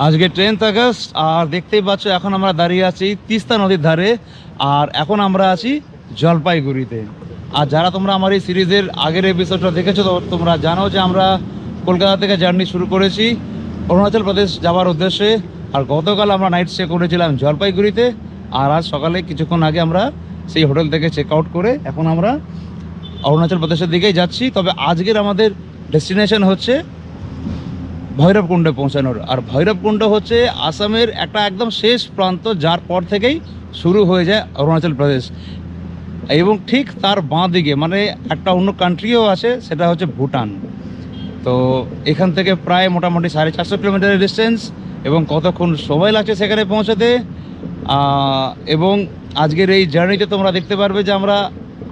আজকে 10th August আর দেখতেই পাচ্ছ এখন আমরা দাঁড়িয়ে আছি তিস্তা নদীর ধারে। আর এখন আমরা আছি জলপাইগুড়িতে। আর যারা তোমরা আমার এই সিরিজের আগের এপিসোডটা দেখেছো তো তোমরা জানো যে আমরা কলকাতা থেকে জার্নি শুরু করেছি অরুণাচল প্রদেশ যাওয়ার উদ্দেশ্যে। আর গতকাল আমরা নাইট স্টে করেছিলাম জলপাইগুড়িতে। আর আজ সকালে কিছুক্ষণ আগে আমরা সেই হোটেল থেকে চেক আউট করে এখন আমরা অরুণাচল প্রদেশের দিকেই যাচ্ছি। তবে আজকের আমাদের ডেস্টিনেশন হচ্ছে ভৈরবকুণ্ডে পৌঁছানোর। আর ভৈরবকুণ্ড হচ্ছে আসামের একটা একদম শেষ প্রান্ত, যার পর থেকেই শুরু হয়ে যায় অরুণাচল প্রদেশ। এবং ঠিক তার বাঁ দিকে মানে একটা অন্য কান্ট্রিও আছে, সেটা হচ্ছে ভুটান। তো এখান থেকে প্রায় মোটামুটি 450 কিলোমিটারের ডিস্টেন্স এবং কতক্ষণ সময় লাগছে সেখানে পৌঁছাতে। এবং আজকের এই জার্নিতে তোমরা দেখতে পারবে যে আমরা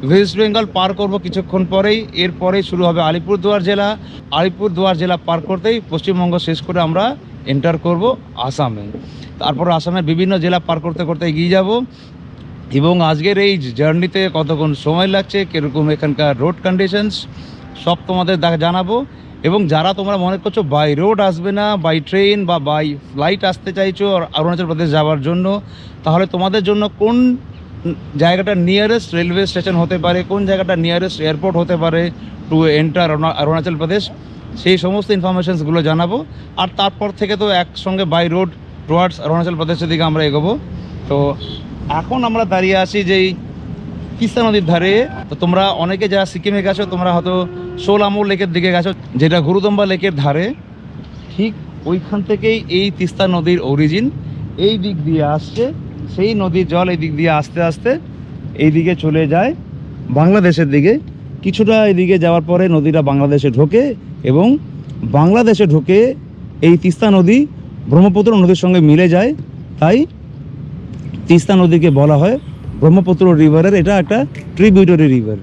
ওয়েস্ট বেঙ্গল পার করব কিছুক্ষণ পরেই। এরপরেই শুরু হবে আলিপুরদুয়ার জেলা। আলিপুরদুয়ার জেলা পার করতেই পশ্চিমবঙ্গ শেষ করে আমরা এন্টার করব আসামে। তারপর আসামের বিভিন্ন জেলা পার করতে করতে এগিয়ে যাব। এবং আজকের এই জার্নিতে কতক্ষণ সময় লাগছে, কীরকম এখানকার রোড কন্ডিশনস সব তোমাদের জানাবো। এবং যারা তোমরা মনে করছো বাই রোড আসবে না, বাই ট্রেন বা বাই ফ্লাইট আসতে চাইছো অরুণাচল প্রদেশ যাওয়ার জন্য, তাহলে তোমাদের জন্য কোন জায়গাটা নিয়ারেস্ট রেলওয়ে স্টেশন হতে পারে, কোন জায়গাটা নিয়ারেস্ট এয়ারপোর্ট হতে পারে টু এন্টার অরুণাচল প্রদেশ, সেই সমস্ত ইনফরমেশনসগুলো জানাবো। আর তারপর থেকে তো একসঙ্গে বাই রোড টুয়ার্ডস অরুণাচল প্রদেশের দিকে আমরা এগোবো। তো এখন আমরা দাঁড়িয়ে আছি যেই তিস্তা নদীর ধারে। তো তোমরা অনেকে যারা সিকিমে গেছো তোমরা হয়তো সোলামুর লেকের দিকে গেছো, যেটা গুরুদম্বা লেকের ধারে। ঠিক ওইখান থেকেই এই তিস্তা নদীর অরিজিন, এই দিক দিয়ে আসছে। সেই নদীর জল এই দিক দিয়ে আস্তে আস্তে এই দিকে চলে যায় বাংলাদেশের দিকে। কিছুটা এদিকে যাওয়ার পরে নদীটা বাংলাদেশে ঢোকে এবং বাংলাদেশে ঢুকে এই তিস্তা নদী ব্রহ্মপুত্র নদীর সঙ্গে মিলে যায়। তাই তিস্তা নদীকে বলা হয় ব্রহ্মপুত্র রিভারের এটা একটা ট্রিবিউটারি রিভার।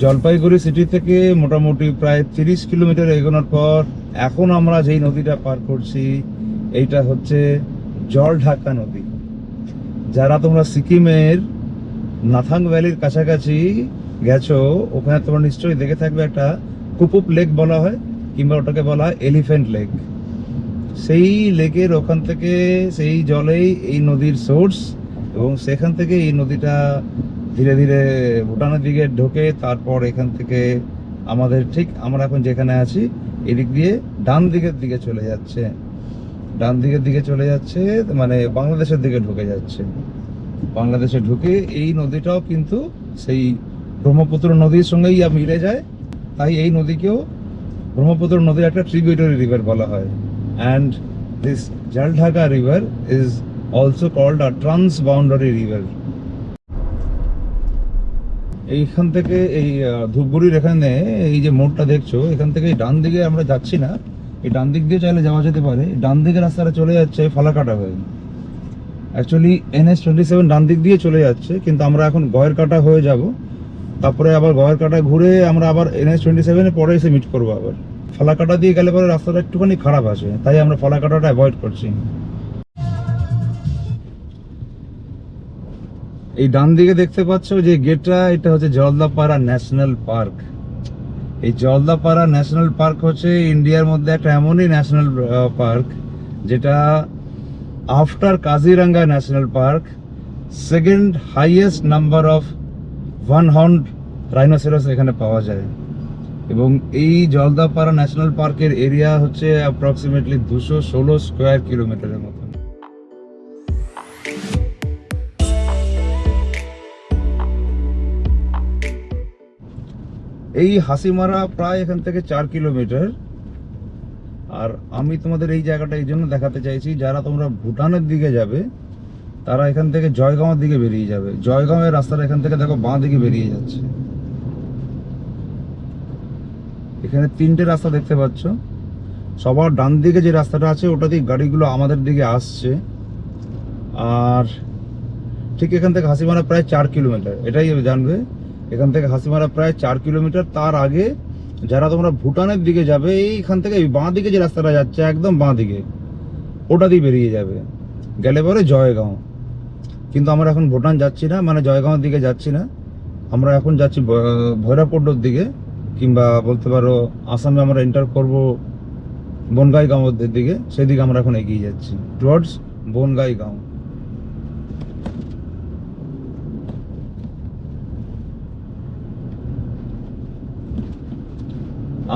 জলপাইগুড়ি সিটি থেকে মোটামুটি প্রায় 30 কিলোমিটার এগোনোর পর এখন আমরা যেই নদীটা পার করছি এইটা হচ্ছে জলঢাকা নদী। যারা তোমরা সিকিমের নাথাং ভ্যালির কাছাকাছি গেছো ওখানে তোমরা নিশ্চয়ই দেখে থাকবে একটা কুপুপ লেক বলা হয়, কিংবা ওটাকে বলা হয় এলিফ্যান্ট লেক। সেই লেকের ওখান থেকে সেই জলেই এই নদীর সোর্স এবং সেখান থেকে এই নদীটা ধীরে ধীরে ভুটানের দিকে ঢোকে। তারপর এখান থেকে আমাদের ঠিক আমরা এখন যেখানে আছি এদিক দিয়ে ডান দিকের দিকে চলে যাচ্ছে, ডান দিকের দিকে চলে যাচ্ছে মানে বাংলাদেশের দিকে ঢুকে যাচ্ছে। বাংলাদেশে ঢুকে এই নদীটাও কিন্তু সেই ব্রহ্মপুত্র নদীর সঙ্গেই মিলে যায়। তাই এই নদীকেও ব্রহ্মপুত্র নদীর একটা ট্রিবিউটারি রিভার বলা হয়। And this Jaldhaka river is also called a transboundary river. এইখান থেকে এই ধূপগুড়ির এখানে এই যে মোড়টা দেখছো এখান থেকে ডান দিকে আমরা যাচ্ছি না, এই ডান দিক দিয়ে চাইলে যাওয়া যেতে পারে। ডান দিকে রাস্তাটা চলে যাচ্ছে ফালাকাটা হয়ে, অ্যাকচুয়ালি NH-27 ডান দিক দিয়ে চলে যাচ্ছে, কিন্তু আমরা এখন গয়েরকাটা হয়ে যাব। তারপরে আবার গয়েরকাটা ঘুরে আমরা আবার NH-27 পরে এসে মিট করবো। আবার ফালাকাটা দিয়ে গেলে পরে রাস্তাটা একটুখানি খারাপ আছে, তাই আমরা ফালাকাটাটা অ্যাভয়েড করছি। এই ডান দিকে দেখতে পাচ্ছ যে গেটটা, এটা হচ্ছে জলদাপাড়া ন্যাশনাল পার্ক। এই জলদাপাড়া ন্যাশনাল পার্ক হচ্ছে ইন্ডিয়ার মধ্যে একটা এমনই ন্যাশনাল পার্ক যেটা after Kaziranga national park second highest number of one horned rhinoceros এখানে পাওয়া যায়। এবং এই জলদাপাড়া ন্যাশনাল পার্কের এরিয়া হচ্ছে অ্যাপ্রক্সিমেটলি 216 স্কোয়ার কিলোমিটারের মতো। এই হাসিমারা প্রায় এখান থেকে 4 কিলোমিটার। আর আমি তোমাদের এই জায়গাটা এই জন্য দেখাতে চাইছি, যারা তোমরা ভুটানের দিকে যাবে তারা এখান থেকে জয়গাঁওয়ের দিকে বেরিয়ে যাবে। জয়গাঁওয়ের রাস্তাটা এখান থেকে দেখো বাঁ দিকে বেরিয়ে যাচ্ছে। এখানে 3টে রাস্তা দেখতে পাচ্ছ। সবার ডান দিকে যে রাস্তাটা আছে ওটা দিয়ে গাড়িগুলো আমাদের দিকে আসছে। আর ঠিক এখান থেকে হাসিমারা প্রায় 4 কিলোমিটার, এটাই জানবে। এখান থেকে হাসিমারা প্রায় 4 কিলোমিটার। তার আগে যারা তোমরা ভুটানের দিকে যাবে এইখান থেকে বাঁ দিকে যে রাস্তাটা যাচ্ছে একদম বাঁ দিকে, ওটা দিয়ে বেরিয়ে যাবে, গেলে পরে জয়গাঁও। কিন্তু আমরা এখন ভুটান যাচ্ছি না, মানে জয়গাঁওয়ের দিকে যাচ্ছি না, আমরা এখন যাচ্ছি ভৈরবকুণ্ডর দিকে, কিংবা বলতে পারো আসামে আমরা এন্টার করব বনগাইগাঁওয়ের দিকে, সেদিকে আমরা এখন এগিয়ে যাচ্ছি টুয়ার্ডস বনগাইগাঁও।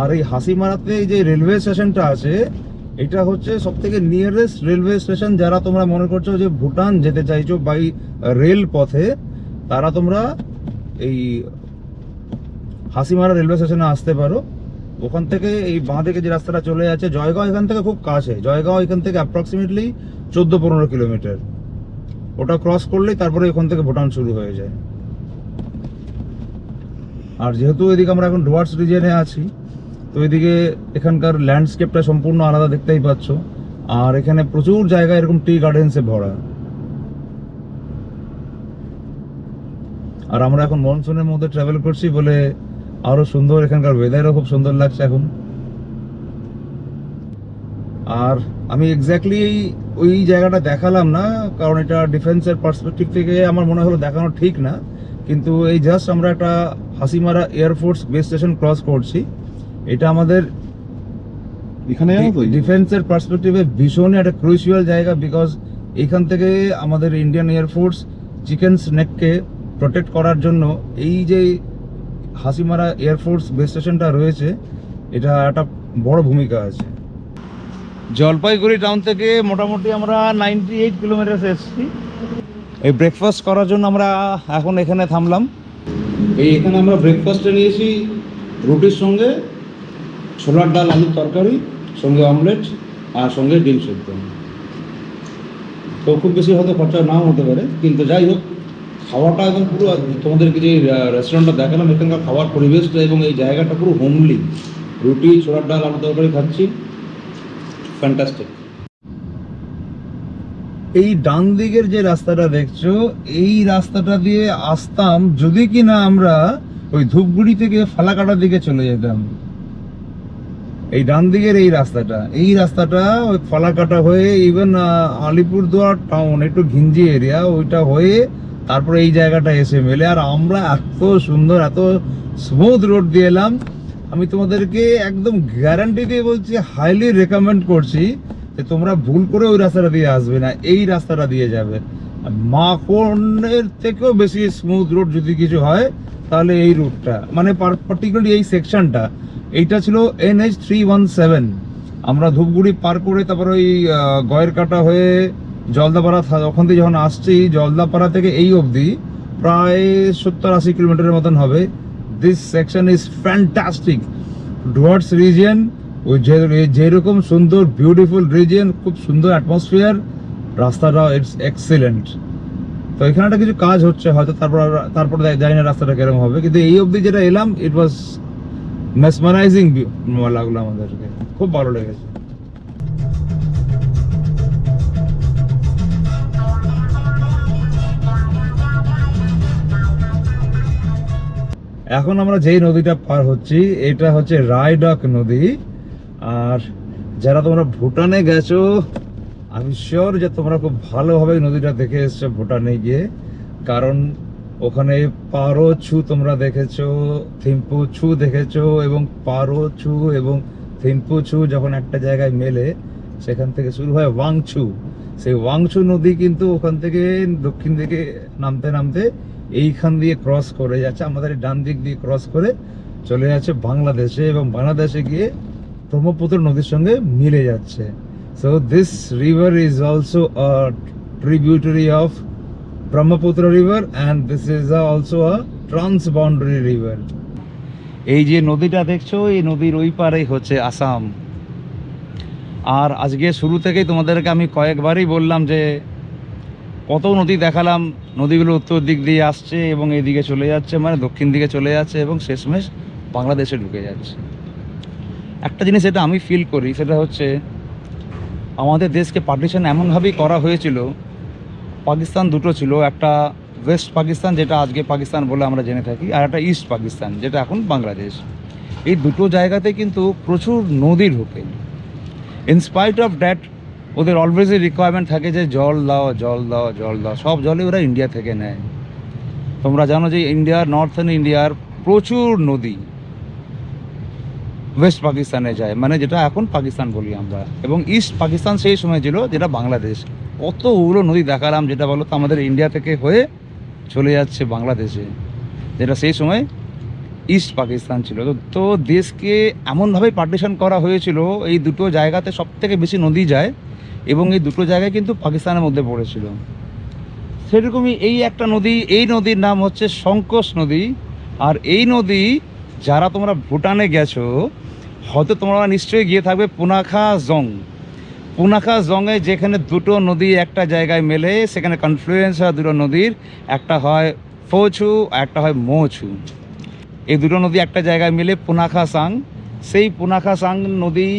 আর এই হাসিমারাতে যে রেলওয়ে স্টেশনটা আছে, এটা হচ্ছে সব থেকে নিয়ারেস্ট রেলওয়ে স্টেশন। যারা তোমরা মনে করছো যে ভুটান যেতে চাইছো বাই রেল পথে, তারা তোমরা এই হাসিমারা রেলওয়ে স্টেশনে আসতে পারো। ওখান থেকে এই বাঁ দিকে যে রাস্তাটা চলে যাচ্ছে জয়গাঁও, এখান থেকে খুব কাছে। জয়গাঁও এখান থেকে অ্যাপ্রক্সিমেটলি 14-15 কিলোমিটার। ওটা ক্রস করলেই তারপরে ওখান থেকে ভুটান শুরু হয়ে যায়। আর যেহেতু এদিকে আমরা এখন ডুয়ার্স রিজিয়নে আছি, তো এদিকে এখানকার ল্যান্ডস্কেপটা সম্পূর্ণ আলাদা, দেখতেই পাচ্ছ। আর এখানে প্রচুর জায়গা এরকম টি গার্ডেন্সে ভরা। আর আমরা এখন মনসুনের মধ্যে ট্রাভেল করছি বলে আরো সুন্দর, এখানকার ওয়েদারও খুব সুন্দর লাগছে এখন। আর আমি এক্স্যাক্টলি ওই জায়গাটা দেখালাম না, কারণ এটা ডিফেন্সের পার্সপেক্টিভ থেকে আমার মনে হলো দেখানো ঠিক না। কিন্তু এই জাস্ট আমরা একটা Hasimara air force base station cross করছি। এটা আমাদের এখানে ডিফেন্সের পার্সপেক্টিভে ভীষণই একটা ক্রুশিয়াল জায়গা, বিকজ এখান থেকে আমাদের ইন্ডিয়ান এয়ারফোর্স চিকেন স্নেককে প্রোটেক্ট করার জন্য এই যে হাসিমারা এয়ারফোর্স বেস স্টেশনটা রয়েছে, এটা একটা বড় ভূমিকা আছে। জলপাইগুড়ি টাউন থেকে মোটামুটি আমরা 98 কিলোমিটার এসেছি। এই ব্রেকফাস্ট করার জন্য আমরা এখন এখানে থামলাম। এখানে আমরা ব্রেকফাস্টে নিয়েছি রুটির সঙ্গে ছোলার ডাল, আলুর তরকারি, সঙ্গে অমলেট, আর সঙ্গে ডিম সেদ্ধ। তো খুব বেশি হয়তো খরচা নাও হতে পারে, কিন্তু যাই হোক খাওয়াটা একদম পুরো, তোমাদেরকে যে রেস্টুরেন্টটা দেখালাম এখানকার খাওয়ার পরিবেশটা এবং এই জায়গাটা পুরো হোমলি। রুটি, ছোলার ডাল, আলুর তরকারি খাচ্ছি, ফ্যান্টাস্টিক। এই ডান দিকের যে রাস্তাটা দেখছো, এই রাস্তাটা দিয়ে আসতাম যদি কিনা আমরা ওই ধূপগুড়ি থেকে ফালাকাটার দিকে চলে যেতাম। এই ডান দিকের এই রাস্তাটা ওই ফালাকাটা হয়ে ইভেন আলিপুরদুয়ার টাউন, একটু ঘিঞ্জি এরিয়া, ওইটা হয়ে তারপরে এই জায়গাটা এসে মেলে। আর আমরা এত সুন্দর, এত স্মুথ রোড দিয়ে এলাম। আমি তোমাদেরকে একদম গ্যারান্টি দিয়ে বলছি, হাইলি রেকমেন্ড করছি যে তোমরা ভুল করে ওই রাস্তাটা দিয়ে আসবে না, এই রাস্তাটা দিয়ে যাবে। মাখনের থেকেও বেশি স্মুথ রোড যদি কিছু হয় তাহলে এই রুটটা, মানে পার্টিকুলারলি এই সেকশনটা। এইটা ছিল NH 317। আমরা ধূপগুড়ি পার করে তারপর ওই গয়ের কাটা হয়ে জলদাপাড়া, ওখান থেকে যখন আসছি জলদাপাড়া থেকে এই অবধি প্রায় 70-80 কিলোমিটারের মতন হবে। This section is fantastic. Dooars region, ওই যেরকম সুন্দর বিউটিফুল রিজিয়ন, খুব সুন্দর অ্যাটমসফিয়ার, রাস্তাটা ইটস এক্সিলেন্ট। তো এখানে একটা কিছু কাজ হচ্ছে হয়তো, তারপরে জানি না রাস্তাটা কিরকম হবে, কিন্তু এই অবধি যেটা এলাম ইট ওয়াজ মেসমারাইজিং লাগলো আমাদেরকে, খুব ভালো লেগেছে। এখন আমরা যেই নদীটা পার হচ্ছি এটা হচ্ছে রায়ডক নদী। আর যারা তোমরা ভুটানে গেছো, আমি শিওর যে তোমরা খুব ভালোভাবে নদীটা দেখে এসছো ভুটানে গিয়ে, কারণ ওখানে পারো ছু তোমরা দেখেছো, থিম্পু ছু দেখেছো, এবং পারো ছু এবং থিম্পু ছু যখন একটা জায়গায় মেলে সেখান থেকে শুরু হয় ওয়াংছু। সেই ওয়াংছু নদী কিন্তু ওখান থেকে দক্ষিণ দিকে নামতে নামতে এইখান দিয়ে ক্রস করে যাচ্ছে, আমাদের ডান দিক দিয়ে ক্রস করে চলে যাচ্ছে বাংলাদেশে, এবং বাংলাদেশে গিয়ে ব্রহ্মপুত্র নদীর সঙ্গে মিলে যাচ্ছে। So this river is also a tributary of Brahmaputra river, and this is also a transboundary river. এই যে নদীটা দেখছো, এই নদীর ওই পারেই হচ্ছে আসাম। আর আজকে শুরু থেকেই তোমাদেরকে আমি কয়েকবারই বললাম যে কত নদী দেখালাম, নদীগুলো উত্তর দিক দিয়ে আসছে এবং এইদিকে চলে যাচ্ছে, মানে দক্ষিণ দিকে চলে যাচ্ছে এবং শেষমেশ বাংলাদেশে ঢুকে যাচ্ছে। একটা জিনিস এটা আমি ফিল করি, সেটা হচ্ছে আমাদের দেশকে পার্টিশন এমনভাবেই করা হয়েছিল, পাকিস্তান দুটো ছিল, একটা ওয়েস্ট পাকিস্তান যেটা আজকে পাকিস্তান বলে আমরা জেনে থাকি, আর একটা ইস্ট পাকিস্তান যেটা এখন বাংলাদেশ। এই দুটো জায়গাতে কিন্তু প্রচুর নদী ঢোকে। ইনস্পাইট অফ দ্যাট ওদের অলওয়েজই রিকোয়ারমেন্ট থাকে যে জল দাও জল দাও জল দাও, সব জলই ওরা ইন্ডিয়া থেকে নেয়। তোমরা জানো যে ইন্ডিয়ার নর্থার্ন ইন্ডিয়ার প্রচুর নদী ওয়েস্ট পাকিস্তানে যায়, মানে যেটা এখন পাকিস্তান বলি আমরা, এবং ইস্ট পাকিস্তান সেই সময় ছিল যেটা বাংলাদেশ। কতগুলো নদী দেখালাম, যেটা বলো তো আমাদের ইন্ডিয়া থেকে হয়ে চলে যাচ্ছে বাংলাদেশে, যেটা সেই সময় ইস্ট পাকিস্তান ছিল। তো দেশকে এমনভাবে পার্টিশন করা হয়েছিল, এই দুটো জায়গাতে সব থেকে বেশি নদী যায়, এবং এই দুটো জায়গায় কিন্তু পাকিস্তানের মধ্যে পড়েছিল। সেরকমই এই একটা নদী, এই নদীর নাম হচ্ছে সংকোশ নদী। আর এই নদী, যারা তোমরা ভুটানে গেছো হয়তো তোমরা নিশ্চয়ই গিয়ে থাকবে পুনাখা জং। পুনাখা জংয়ে যেখানে দুটো নদী একটা জায়গায় মেলে, সেখানে কনফ্লুয়েন্স হয় দুটো নদীর, একটা হয় ফোছু, একটা হয় মোছু। এই দুটো নদী একটা জায়গায় মিলে পুনাখা সাং। সেই পুনাখা সাং নদী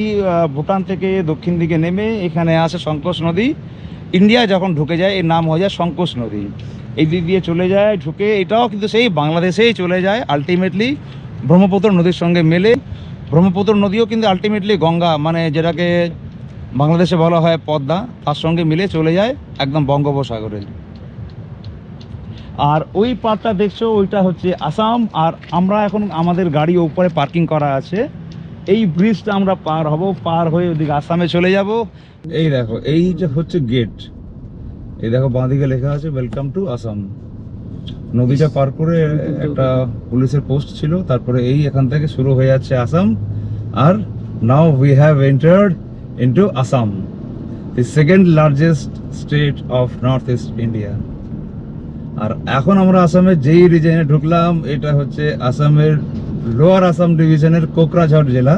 ভুটান থেকে দক্ষিণ দিকে নেমে এখানে আসে সংকোশ নদী। ইন্ডিয়া যখন ঢুকে যায় এর নাম হয়ে যায় সংকোশ নদী। এই দিক দিয়ে চলে যায় ঢুকে, এটাও কিন্তু সেই বাংলাদেশেই চলে যায় আলটিমেটলি ব্রহ্মপুত্র নদীর সঙ্গে মেলে। ব্রহ্মপুত্র নদীও কিন্তু আলটিমেটলি গঙ্গা, মানে যেটাকে বাংলাদেশে বলা হয় পদ্মা, তার সঙ্গে মিলে চলে যায় একদম বঙ্গোপসাগরে। আর ওই পার্টটা দেখছো ওইটা হচ্ছে আসাম। আর আমরা এখন আমাদের গাড়ি উপরে পার্কিং করা আছে, এই ব্রিজটা আমরা পার হব, পার হয়ে ওদিকে আসামে চলে যাব। এই দেখো, এই যে হচ্ছে গেট, এই দেখো বাঁদিকে লেখা আছে ওয়েলকাম টু আসাম। নদীটা পার করে একটা পুলিশের পোস্ট ছিল, তারপরে এই এখান থেকে শুরু হয়ে যাচ্ছে আসাম। আর now we have entered into Assam, the second largest state of north east India. আর এখন আমরা আসামের যেই রিজনে ঢুকলাম, এটা হচ্ছে আসামের লোয়ার আসাম ডিভিশনের কোকরাঝাড় জেলা।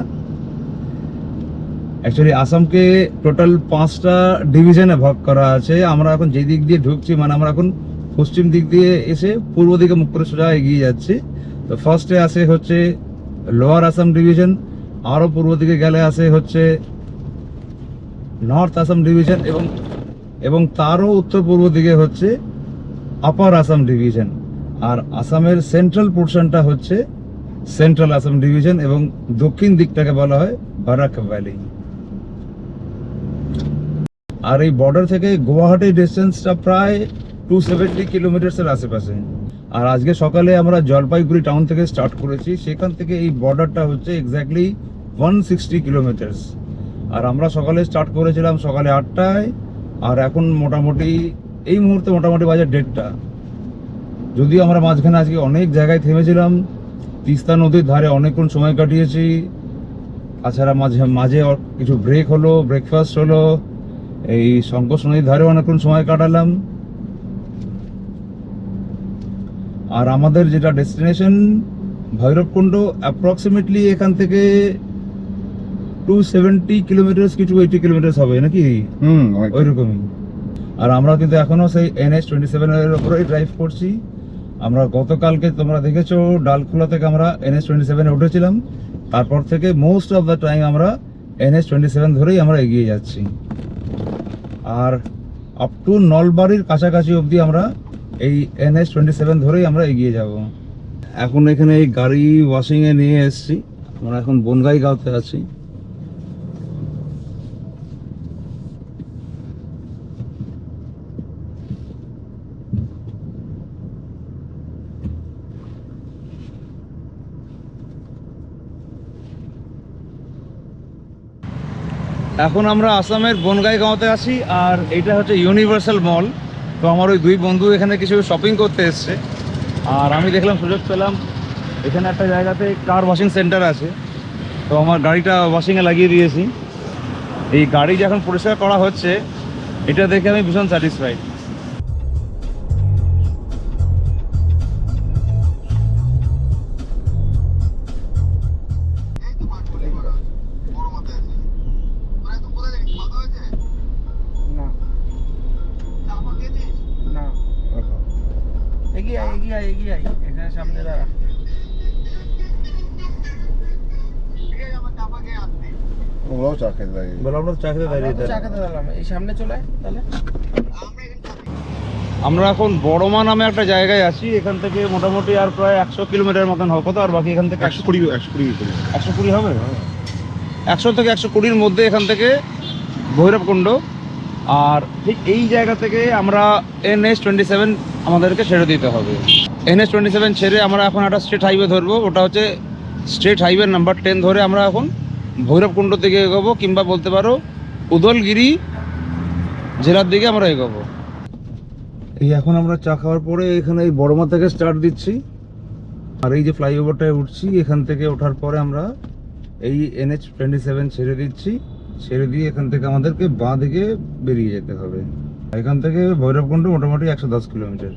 অ্যাকচুয়ালি আসামকে টোটাল 5টা ডিভিশনে ভাগ করা আছে। আমরা এখন যেই দিক দিয়ে ঢুকছি, মানে আমরা এখন পশ্চিম দিক দিয়ে এসে পূর্ব দিকে মুখ করে সোজা এগিয়ে যাচ্ছি। তো ফার্স্টে আসে হচ্ছে লোয়ার আসাম ডিভিশন, আরও পূর্ব দিকে গেলে আসে হচ্ছে নর্থ আসাম ডিভিশন, এবং তারও উত্তর পূর্ব দিকে হচ্ছে আপার আসাম ডিভিশন। আর আসামের সেন্ট্রাল পোর্শনটা হচ্ছে সেন্ট্রাল আসাম ডিভিশন, এবং দক্ষিণ দিকটাকে বলা হয় বারাক ভ্যালি। আর এই বর্ডার থেকে গুয়াহাটি ডিস্টেন্সটা প্রায় 270 কিলোমিটার্সের আশেপাশে। আর আজকে সকালে আমরা জলপাইগুড়ি টাউন থেকে স্টার্ট করেছি, সেখান থেকে এই বর্ডারটা হচ্ছে এক্স্যাক্টলি 160 কিলোমিটার্স। আর আমরা সকালে স্টার্ট করেছিলাম সকালে 8টায়, আর এখন মোটামুটি এই মুহূর্তে মোটামুটি বাজে 1:30। যদিও আমরা মাঝখানে আজকে অনেক জায়গায় থেমেছিলাম, তিস্তা নদীর ধারে অনেকক্ষণ সময় কাটিয়েছি, তাছাড়া মাঝে মাঝে কিছু ব্রেক হলো, ব্রেকফাস্ট হলো, এই সংকোশ নদীর ধারে অনেকক্ষণ সময় কাটালাম। আর আমাদের যেটা ডেস্টিনেশন ভৈরবকুণ্ড, অ্যাপ্রক্সিমেটলি এখান থেকে 270 কিলোমিটার কি 280 কিলোমিটার হবে নাকি, ওইরকমই। আর আমরা কিন্তু এখনো সেই NH-27 এর উপরেই ড্রাইভ করছি। আমরা গতকালকে তোমরা দেখেছো ডালখোলা থেকে আমরা NH-27 এ উঠেছিলাম, তারপর থেকে মোস্ট অফ দ্য টাইম আমরা NH-27 ধরেই আমরা এগিয়ে যাচ্ছি। আর আপ টু নলবাড়ির কাছাকাছি অবধি আমরা এই NH-27 ধরেই আমরা এগিয়ে যাব। এখন এখানে এই গাড়ি ওয়াশিংয়ে নিয়ে এসেছি, আমরা এখন বনগাই গাঁওতে আছি। এখন আমরা আসামের বনগাই গাঁওতে আছি, আর এটা হচ্ছে ইউনিভার্সাল মল। তো আমার ওই দুই বন্ধু এখানে কিছু শপিং করতে এসছে, আর আমি দেখলাম, সুযোগ পেলাম, এখানে একটা জায়গাতে কার ওয়াশিং সেন্টার আছে। তো আমার গাড়িটা ওয়াশিংয়ে লাগিয়ে দিয়েছি। এই গাড়ি যখন পরিষ্কার করা হচ্ছে, এটা দেখে আমি ভীষণ স্যাটিসফাইড। এখানে সামনে দাঁড়া। ওরাও চা খেতে দাঁড়িয়ে, বলো আমরা চা খেতে দাঁড়িয়ে, চা খেতে দাঁড়ালাম, এই সামনে চলে আয় তাহলে। আমরা এখন বড়মা নামে একটা জায়গায় আছি, এখান থেকে মোটামুটি আর প্রায় 100 কিলোমিটার মতন হবে। কত আর বাকি এখান থেকে? 120 হবে। 100 থেকে 120-র মধ্যে এখান থেকে ভৈরবকুণ্ড। আর ঠিক এই জায়গা থেকে আমরা NH27 আমাদেরকে ছেড়ে দিতে হবে। NH27 ছেড়ে আমরা এখন একটা স্ট্রেট হাইওয়ে ধরবো, ওটা হচ্ছে স্ট্রেট হাইওয়ে নাম্বার 10 ধরে আমরা এখন ভৈরবকুণ্ড দিকে এগোবো, কিংবা বলতে পারো উদলগিরি জেলার দিকে আমরা এগোবো। এই এখন আমরা চা খাওয়ার পরে এখানে এই বড়মা থেকে স্টার্ট দিচ্ছি, আর এই যে ফ্লাইওভারটায় উঠছি, এখান থেকে ওঠার পরে আমরা এই NH27 ছেড়ে দিচ্ছি। ছেড়ে দিয়ে এখান থেকে আমাদেরকে বাঁ দিকে বেরিয়ে যেতে হবে। এখান থেকে ভৈরবকুণ্ড মোটামুটি 110 কিলোমিটার।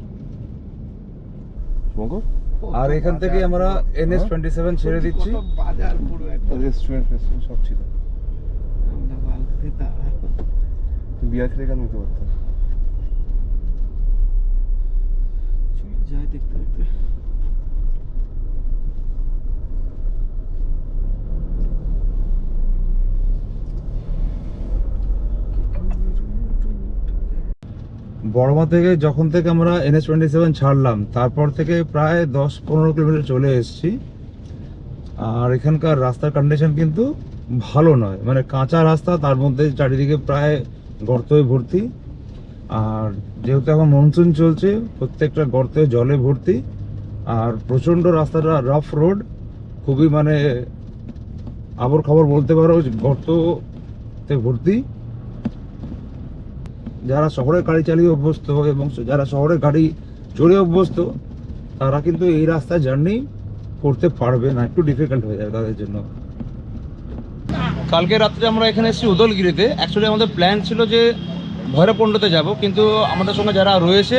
আর এখান থেকে আমরা NH27 ছেড়ে দিচ্ছি। রেস্টুরেন্ট সব ছিল, বিয়ার খেলে কেন নিতে পারতাম। যাই দেখতে দেখতে। বড়মা থেকে যখন থেকে আমরা NH27 ছাড়লাম, তারপর থেকে প্রায় 10-15 কিলোমিটার চলে এসেছি। আর এখানকার রাস্তার কন্ডিশন কিন্তু ভালো নয়, মানে কাঁচা রাস্তা, তার মধ্যে চারিদিকে প্রায় গর্তই ভর্তি। আর যেহেতু এখন মনসুন চলছে, প্রত্যেকটা গর্তে জলে ভর্তি, আর প্রচণ্ড রাস্তাটা রাফ রোড, খুবই মানে আবর খবর বলতে পারো, গর্ততে ভর্তি। যারা শহরে গাড়ি চালিয়ে অভ্যস্ত এবং যারা শহরে গাড়ি চড়ে অভ্যস্ত, তারা কিন্তু এই রাস্তায় জার্নি করতে পারবে না, একটু ডিফিকাল্ট হয়ে যাবে তাদের জন্য। কালকে রাত্রে আমরা এখানে এসেছি উদলগিরিতে। অ্যাকচুয়ালি আমাদের প্ল্যান ছিল যে ভৈরবকুণ্ডতে যাব, কিন্তু আমাদের সঙ্গে যারা রয়েছে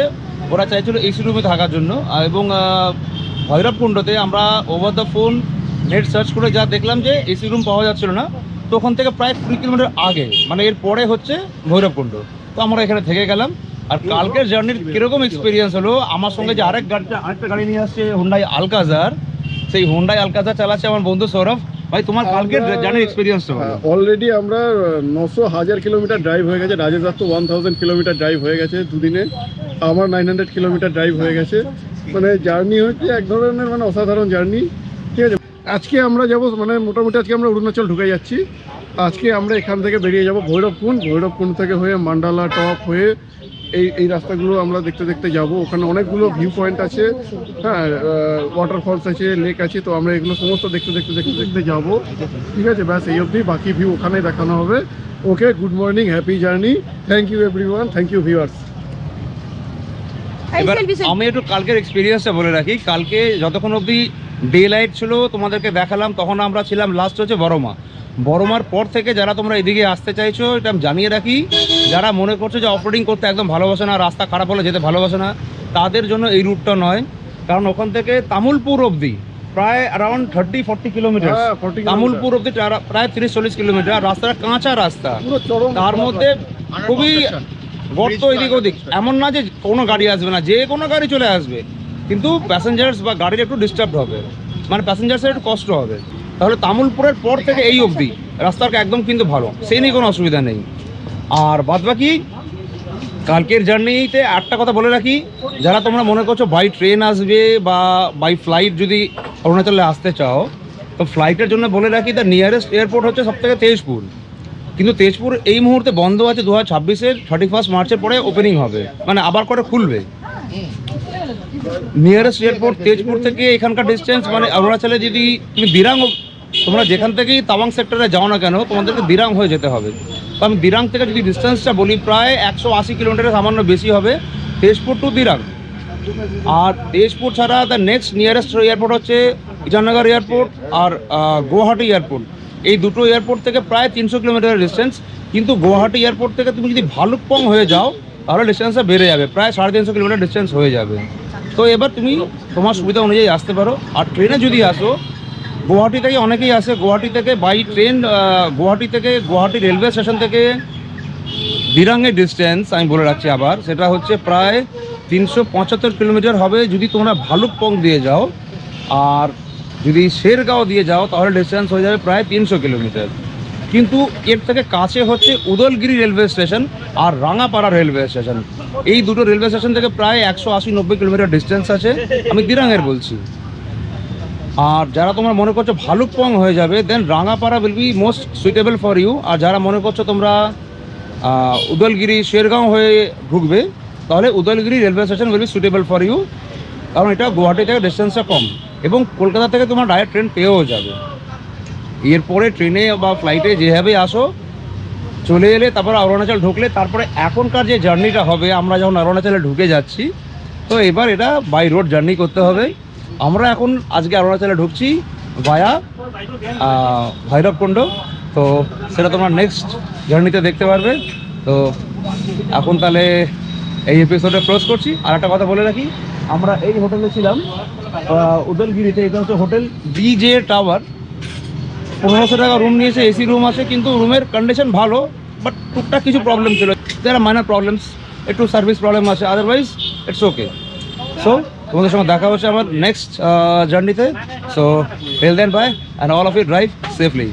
ওরা চাইছিল এসি রুমে থাকার জন্য। এবং ভৈরবকুণ্ডতে আমরা over the phone net search করে যা দেখলাম যে এসি রুম পাওয়া যাচ্ছিল না। তো ওখান থেকে প্রায় 20 কিলোমিটার আগে, মানে এর পরে হচ্ছে ভৈরবকুণ্ড। তো আমরা এখানে থেকে গেলাম। আর কালকের জার্নির কীরকম এক্সপিরিয়েন্স হলো, আমার সঙ্গে যে আরেকটা গাড়ি নিয়ে আসছে হুন্ডাই আলকাজার, সেই হুন্ডাই আলকাজার চালাচ্ছে আমার বন্ধু সৌরভ। ভাই, তোমার কালকের জার্নির এক্সপিরিয়েন্সটা বলো। অলরেডি আমরা 900,000 কিলোমিটার ড্রাইভ হয়ে গেছে। রাজেশ তো 1000 কিলোমিটার ড্রাইভ হয়ে গেছে দুদিনে। আমার 900 কিলোমিটার ড্রাইভ হয়ে গেছে। মানে জার্নি হচ্ছে এক ধরনের মানে অসাধারণ জার্নি। ঠিক আছে, আজকে আমরা যাব, মানে মোটামুটি আজকে আমরা অরুণাচল ঢুকে যাচ্ছি। আজকে আমরা এখান থেকে বেরিয়ে যাব ভৈরবকুণ্ড। ভৈরবকুণ্ড থেকে হয়ে মান্ডালা টপ হয়ে এই রাস্তাগুলো আমরা দেখতে দেখতে যাব। ওখানে অনেকগুলো ভিউ পয়েন্ট আছে, হ্যাঁ, ওয়াটারফলস আছে, লেক আছে। তো আমরা এগুলো সমস্ত দেখতে দেখতে যাব। ঠিক আছে, ব্যাস এই অবধি। বাকি ভিউ ওখানেই দেখানো হবে। Okay, good morning, happy journey, thank you everyone, thank you viewers. এবার আমি একটু কালকের এক্সপিরিয়েন্সটা বলে রাখি। কালকে যতক্ষণ অবধি ডে লাইট ছিল তোমাদেরকে দেখালাম, তখন আমরা ছিলাম লাস্ট হচ্ছে বড়মার পর থেকে যারা তোমরা এদিকে আসতে চাইছো, এটা আমি জানিয়ে রাখি, যারা মনে করছো যে অফরোডিং করতে একদম ভালোবাসে না, রাস্তা খারাপ হলে যেতে ভালোবাসে না, তাদের জন্য এই রুটটা নয়। কারণ ওখান থেকে তামুলপুর অবধি প্রায় অ্যারাউন্ড 30-40 কিলোমিটার, তামুলপুর অবধি প্রায় 30-40 কিলোমিটার। রাস্তাটা কাঁচা রাস্তা, তার মধ্যে খুবই গর্ত এদিক ওদিক। এমন না যে কোনো গাড়ি আসবে না, যে কোনো গাড়ি চলে আসবে, কিন্তু প্যাসেঞ্জার্স বা গাড়ির একটু ডিস্টার্ব হবে, মানে প্যাসেঞ্জার্সের একটু কষ্ট হবে। তাহলে তামুলপুরের পর থেকে এই অবধি রাস্তাটা একদম কিন্তু ভালো, সেই নিয়ে কোনো অসুবিধা নেই। আর বাদবাকি কালকের জার্নিতে একটা কথা বলে রাখি, যারা তোমরা মনে করছো বাই ট্রেন আসবে বা বাই ফ্লাইট যদি অরুণাচলে আসতে চাও, তো ফ্লাইটের জন্য বলে রাখি দ্য নিয়ারেস্ট এয়ারপোর্ট হচ্ছে সবথেকে তেজপুর। কিন্তু তেজপুর এই মুহূর্তে বন্ধ আছে, 2026-এর 31 মার্চের পরে ওপেনিং হবে, মানে আবার করে খুলবে। নিয়ারেস্ট এয়ারপোর্ট তেজপুর থেকে এখানকার ডিস্টেন্স, মানে অরুণাচলে যদি তুমি দিরাং, তোমরা যেখান থেকেই তাওয়াং সেক্টরে যাও না কেন, তোমাদেরকে দিরাং হয়ে যেতে হবে। তো আমি দিরাং থেকে যদি ডিস্টেন্সটা বলি, প্রায় 180 কিলোমিটারের সামান্য বেশি হবে তেজপুর টু দিরাং। আর তেজপুর ছাড়া দ্য নেক্সট নিয়ারেস্ট এয়ারপোর্ট হচ্ছে ইটানগর এয়ারপোর্ট আর গুয়াহাটি এয়ারপোর্ট। এই দুটো এয়ারপোর্ট থেকে প্রায় 300 কিলোমিটারের ডিস্টেন্স। কিন্তু গুয়াহাটি এয়ারপোর্ট থেকে তুমি যদি ভালুকপং হয়ে যাও, তাহলে ডিস্টেন্সটা বেড়ে যাবে, প্রায় 350 কিলোমিটার ডিস্টেন্স হয়ে যাবে। তো এবার তুমি তোমার সুবিধা অনুযায়ী আসতে পারো। আর ট্রেনে যদি আসো, গুয়াহাটি থেকে অনেকেই আসে, গুয়াহাটি থেকে by train, Guwahati railway station থেকে দিরাংয়ের ডিস্টেন্স আমি বলে রাখছি আবার, সেটা হচ্ছে প্রায় 375 কিলোমিটার হবে যদি তোমরা ভালুকপং দিয়ে যাও। আর যদি শেরগাঁও দিয়ে যাও, তাহলে ডিস্টেন্স হয়ে যাবে প্রায় 300 কিলোমিটার। কিন্তু এর থেকে কাছে হচ্ছে উদলগিরি রেলওয়ে স্টেশন আর রাঙাপাড়া রেলওয়ে স্টেশন। এই দুটো রেলওয়ে স্টেশন থেকে প্রায় 180-90 কিলোমিটার ডিস্টেন্স আছে, আমি দিরাংয়ের বলছি। আর যারা তোমরা মনে করছো ভালুকপং হয়ে যাবে, then Rangapara will be most suitable for you. আর যারা মনে করছো তোমরা উদলগিরি শেরগাঁও হয়ে ঢুকবে তাহলে Udalguri railway station will be suitable for you, কারণ এটা গুয়াহাটি থেকে ডিস্টেন্সটা কম এবং কলকাতা থেকে তোমার ডাইরেক্ট ট্রেন পেয়েও যাবে। এরপরে ট্রেনে বা ফ্লাইটে যেভাবে আসো চলে এলে তারপর অরুণাচল ঢুকলে, তারপরে এখনকার যে জার্নিটা হবে আমরা যখন অরুণাচলে ঢুকে যাচ্ছি, তো এবার এটা বাই রোড জার্নি করতে হবে। আমরা এখন আজকে অরুণাচলে ঢুকছি ভায়া ভৈরবকুণ্ড, তো সেটা তোমরা নেক্সট জার্নিতে দেখতে পারবে। তো এখন তাহলে এই এপিসোডে ক্লোজ করছি। আর একটা কথা বলে রাখি, আমরা এই হোটেলে ছিলাম উদলগিরিতে, এটা হচ্ছে হোটেল ডিজে টাওয়ার। 1500 টাকা রুম নিয়েছে, এসি রুম আছে, কিন্তু রুমের কন্ডিশন ভালো, বাট টুকটাক কিছু প্রবলেম ছিল, যারা মাইনার প্রবলেমস, একটু সার্ভিস প্রবলেম আছে, আদারওয়াইজ ইটস ওকে। সো তোমাদের সঙ্গে দেখা হচ্ছে আমার নেক্সট জার্নিতে। So till then bye, and all of you drive safely.